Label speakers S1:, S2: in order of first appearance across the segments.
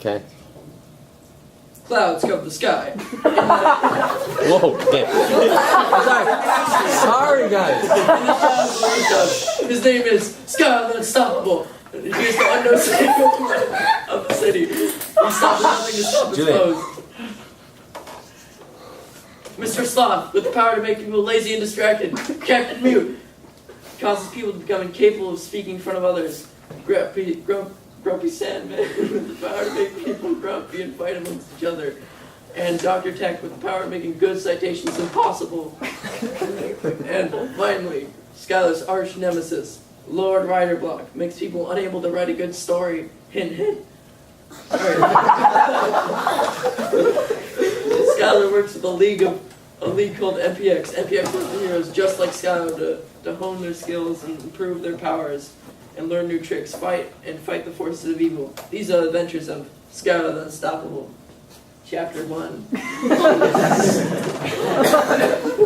S1: Okay.
S2: Clouds cover the sky.
S1: Whoa, okay. Sorry, guys.
S2: His name is Schuyler the Unstoppable. He is the unknown savior of the city. He stops nothing to stop his foes. Mr. Sloth, with the power to make people lazy and distracted. Captain Mute causes people to become incapable of speaking in front of others. Grumpy Sandman, with the power to make people grumpy and fight amongst each other. And Dr. Tech, with the power of making good citations impossible. And finally, Schuyler's arch nemesis, Lord Riderblock, makes people unable to write a good story. Hint, hint. Schuyler works with a league called MPX. MPX works with heroes just like Schuyler to hone their skills and improve their powers and learn new tricks, fight the forces of evil. These are the adventures of Schuyler the Unstoppable. Chapter 1.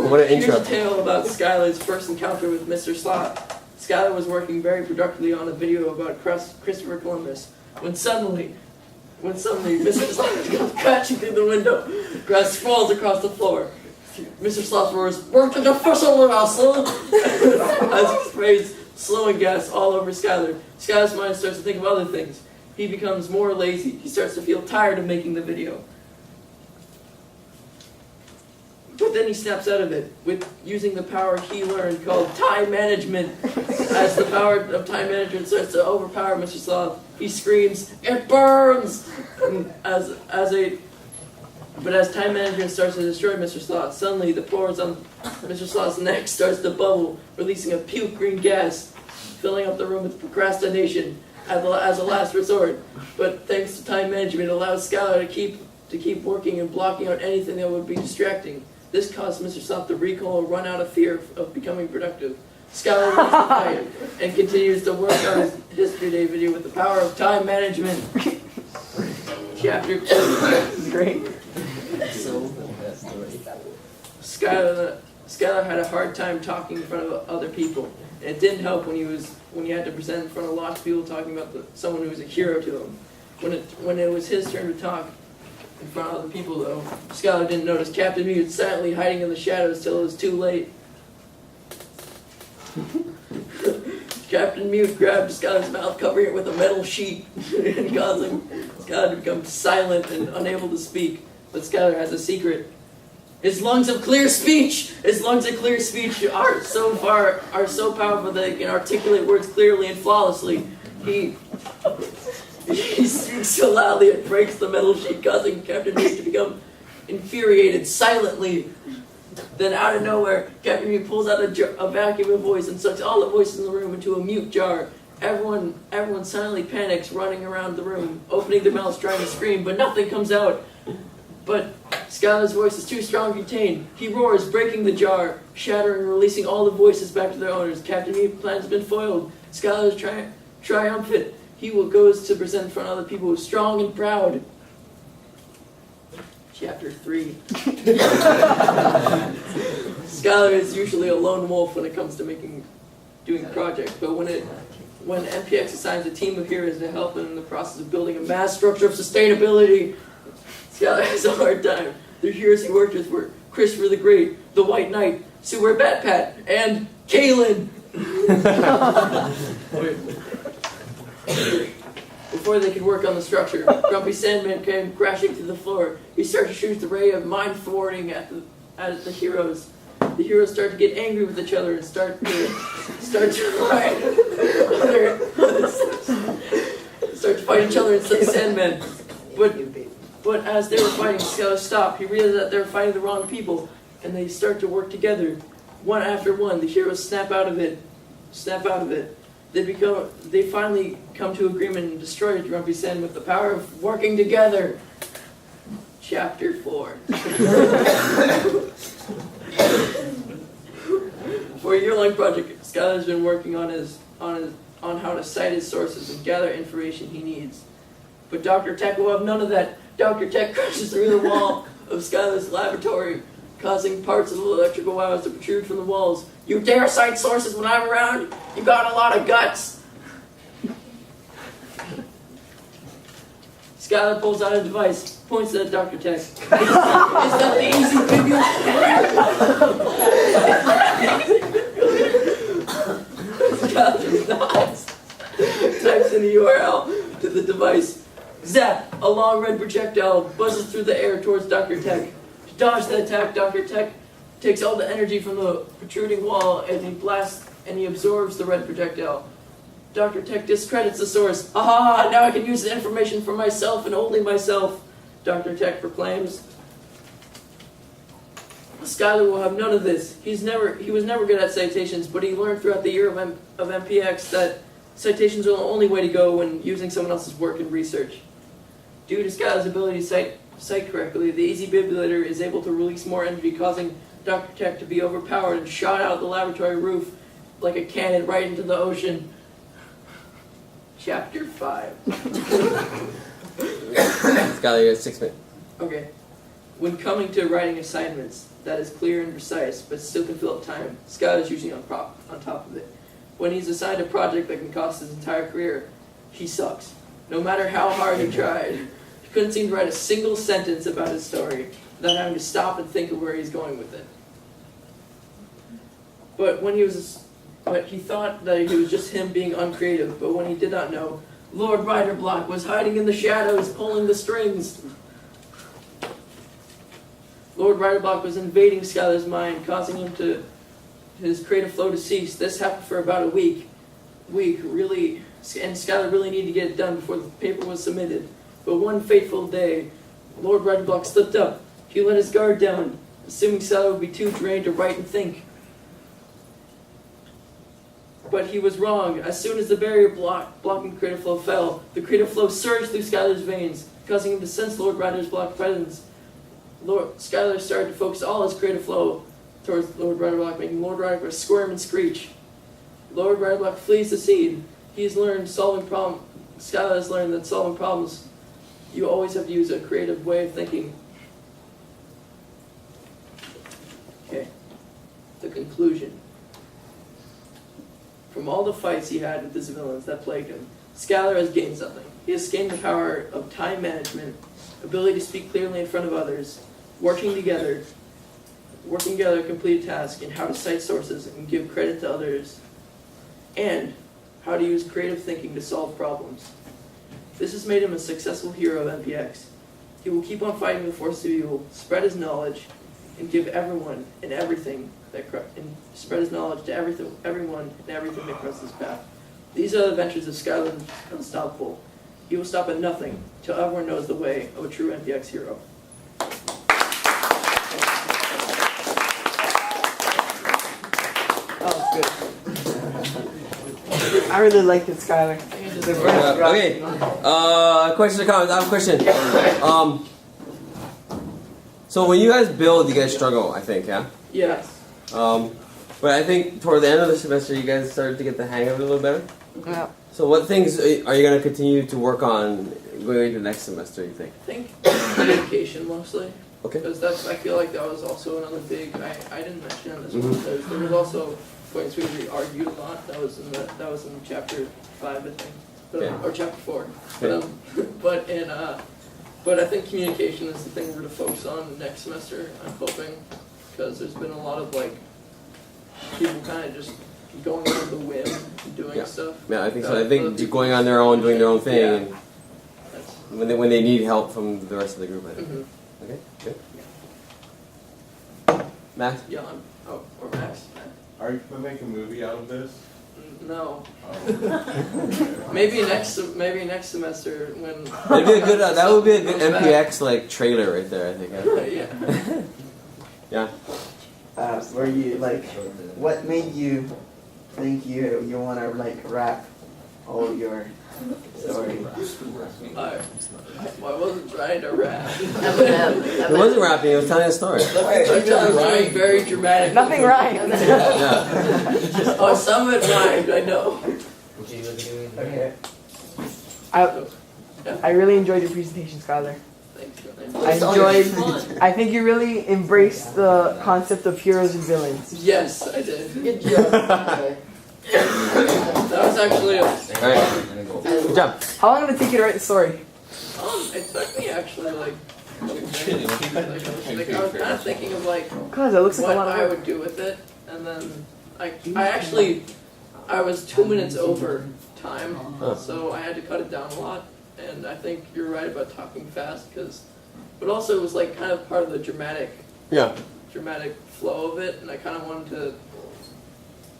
S1: What an intro.
S2: Here's a tale about Schuyler's first encounter with Mr. Sloth. Schuyler was working very productively on a video about Christopher Columbus when suddenly Mr. Sloth comes crashing through the window. Grass falls across the floor. Mr. Sloth roars, "Work to the official hustle!" As he sprays slowing gas all over Schuyler. Schuyler's mind starts to think of other things. He becomes more lazy. He starts to feel tired of making the video. But then he snaps out of it with using the power he learned called time management. As the power of time management starts to overpower Mr. Sloth, he screams, "It burns!" But as time management starts to destroy Mr. Sloth, suddenly the pores on Mr. Sloth's neck starts to bubble, releasing a puke green gas, filling up the room with procrastination as a last resort. But thanks to time management, it allows Schuyler to keep working and blocking out anything that would be distracting. This caused Mr. Sloth to recall or run out of fear of becoming productive. Schuyler wins the fight and continues to work on his History Day video with the power of time management. Chapter 2.
S3: Great.
S2: Schuyler had a hard time talking in front of other people. And it didn't help when he had to present in front of lots of people talking about someone who was a hero to him. When it was his turn to talk in front of other people, though, Schuyler didn't notice Captain Mute silently hiding in the shadows till it was too late. Captain Mute grabbed Schuyler's mouth, covering it with a metal sheet, and causing Schuyler to become silent and unable to speak. But Schuyler has a secret. His lungs of clear speech! His lungs of clear speech are so powerful that they can articulate words clearly and flawlessly. He speaks so loudly it breaks the metal sheet, causing Captain Mute to become infuriated silently. Then out of nowhere, Captain Mute pulls out a vacuum of voice and sucks all the voices in the room into a mute jar. Everyone silently panics, running around the room, opening their mouths, trying to scream, but nothing comes out. But Schuyler's voice is too strong to contain. He roars, breaking the jar, shattering and releasing all the voices back to their owners. Captain Mute's plan has been foiled. Schuyler is triumphant. He goes to present in front of other people who are strong and proud. Chapter 3. Schuyler is usually a lone wolf when it comes to doing projects, but when MPX assigns a team of heroes to help him in the process of building a mass structure of sustainability, Schuyler has a hard time. The heroes he worked with were Christopher the Great, the White Knight, Sewer Batpat, and Kalen. Before they could work on the structure, Grumpy Sandman came crashing through the floor. He started to shoot the ray of mind thwarting at the heroes. The heroes start to get angry with each other and start to fight each other instead of Sandman. But as they were fighting, Schuyler stopped. He realized that they were fighting the wrong people, and they start to work together. One after one, the heroes snap out of it. They finally come to agreement and destroy Grumpy Sand with the power of working together. Chapter 4. For a year-long project, Schuyler's been working on how to cite his sources and gather information he needs. But Dr. Tech will have none of that. Dr. Tech crashes through the wall of Schuyler's laboratory, causing parts of the electrical wires to protrude from the walls. "You dare cite sources when I'm around? You got a lot of guts!" Schuyler pulls out a device, points it at Dr. Tech. Is that the easy bibliography? Schuyler nods, types in the URL to the device. Zap! A long red projectile buzzes through the air towards Dr. Tech. To dodge the attack, Dr. Tech takes all the energy from the protruding wall and he blasts and he absorbs the red projectile. Dr. Tech discredits the source. Aha! Now I can use the information for myself and only myself, Dr. Tech proclaims. Schuyler will have none of this. He was never good at citations, but he learned throughout the year of MPX that citations are the only way to go when using someone else's work and research. Due to Schuyler's ability to cite correctly, the Easy Bibulator is able to release more energy, causing Dr. Tech to be overpowered and shot out the laboratory roof like a cannon right into the ocean. Chapter 5.
S1: Schuyler, you have 6 minutes.
S2: Okay. When coming to writing assignments that is clear and precise, but still can fill up time, Schuyler is usually on top of it. When he's assigned a project that can cost his entire career, he sucks. No matter how hard he tried, he couldn't seem to write a single sentence about his story without having to stop and think of where he's going with it. But he thought that it was just him being uncreative, but when he did not know, Lord Riderblock was hiding in the shadows, pulling the strings. Lord Riderblock was invading Schuyler's mind, causing his creative flow to cease. This happened for about a week, really, and Schuyler really needed to get it done before the paper was submitted. But one fateful day, Lord Riderblock slipped up. He let his guard down, assuming Schuyler would be too drained to write and think. But he was wrong. As soon as the barrier blocking creative flow fell, the creative flow surged through Schuyler's veins, causing him to sense Lord Riderblock's presence. Schuyler started to focus all his creative flow towards Lord Riderblock, making Lord Riderblock squirm and screech. Lord Riderblock flees the scene. Schuyler has learned that solving problems, you always have to use a creative way of thinking. Okay. The conclusion. From all the fights he had with his villains that plagued him, Schuyler has gained something. He has gained the power of time management, ability to speak clearly in front of others, working together to complete a task, and how to cite sources and give credit to others, and how to use creative thinking to solve problems. This has made him a successful hero of MPX. He will keep on fighting the forces of evil, spread his knowledge, and give everyone and everything and spread his knowledge to everyone and everything that crosses his path. These are the adventures of Schuyler Unstoppable. He will stop at nothing till everyone knows the way of a true MPX hero.
S3: That was good. I really liked it, Schuyler.
S1: Okay. Questions or comments? I have a question. So when you guys build, you guys struggle, I think, yeah?
S2: Yes.
S1: But I think toward the end of the semester, you guys started to get the hang of it a little better.
S3: Yeah.
S1: So what things are you going to continue to work on going into next semester, you think?
S2: I think communication mostly.
S1: Okay.
S2: Because I feel like that was also another big, I didn't mention on this one, because there was also points where we argued a lot. That was in chapter 5, I think. Or chapter 4.
S1: Okay.
S2: But I think communication is the thing we're going to focus on next semester, I'm hoping. Because there's been a lot of people kind of just going on the whim and doing stuff.
S1: Yeah, I think so. I think going on their own, doing their own thing,
S2: Yeah.
S1: and when they need help from the rest of the group, I think.
S2: Mm-hmm.
S1: Okay, good. Max?
S2: Yeah, or Max.
S4: Are you going to make a movie out of this?
S2: No.
S4: Oh.
S2: Maybe next semester when.
S1: That'd be a good. That would be a good MPX trailer right there. I think.
S2: Yeah.
S1: Yeah.
S3: Were you what made you think you want to rap all your story?
S2: I wasn't trying to rap.
S1: It wasn't rapping. It was telling a story.
S2: Very, very dramatic.
S3: Nothing rhymed.
S1: Yeah.
S2: Oh, some of it rhymed. I know.
S3: Okay. I really enjoyed your presentation, Schuyler. I think you really embraced the concept of heroes and villains.
S2: Yes, I did. Good job. That was actually
S1: All right. Good job.
S3: How long did it take you to write the story?
S2: It took me actually like. I was
S4: Like,
S2: kind of thinking of like
S3: Cause it looks like
S2: what
S3: a lot of
S2: I
S3: work.
S2: would do with it, and then I was 2 minutes over time, so I had to cut it down a lot. And I think you're right about talking fast, but also it was like kind of part of the dramatic flow of it, and I kind of wanted to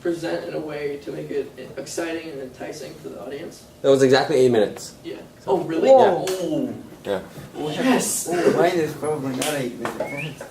S2: present in a way to make it exciting and enticing for the audience.
S1: That was exactly 8 minutes.
S2: Yeah. Oh, really?
S3: Whoa.
S2: Oh.
S1: Yeah.
S2: Yes.
S3: Oh, mine is probably not 8 minutes.